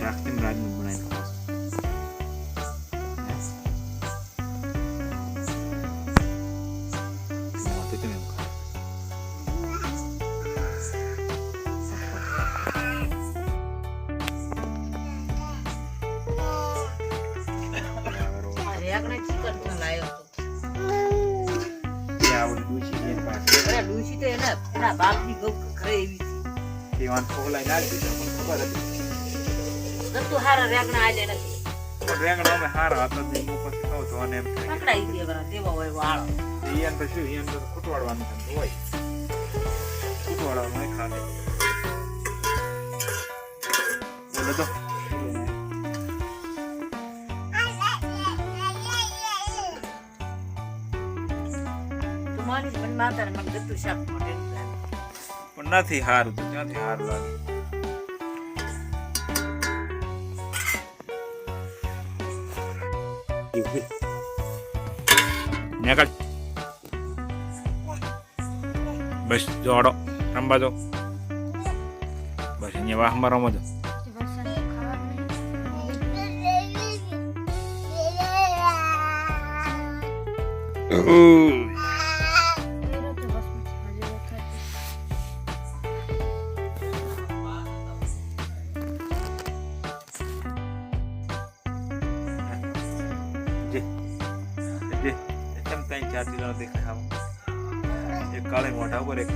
શાક કેમ રાજનું બનાવી ખાવ તો તમે એમ ખાવ રેગણા ચિકન પણ લાયો તો આવડી ડૂસી એની પાસે અરે ડૂસી તો એના બાપની ગૌ ઘરે એવી તે વાન ખોલાઈ નાખી દીધા મને ખબર હતી ગતું હારા રેગણા આલે નથી પણ રેંગણા અમે હારા હતા તે હું પછી કહું તો અને એમ પકડાઈ દેવાના દેવા હોય વાળો ઈયન તો શું ઈયન તો ખૂટવાડવાનું છે હોય ખૂટવાડવાનું હોય ખાલી બોલો તો મારી મન માતા ને મને ગતું શાક મોટે લાગે પણ નથી હારું તો ક્યાંથી હારું લાગે નેકળ બસ જોડો રમવા દો બસ અહીંયા વાહમાં રમો દો એકદમ ત્રણ ચાર કિલો દેખાય એક કાળે મોઢા ઉપર એક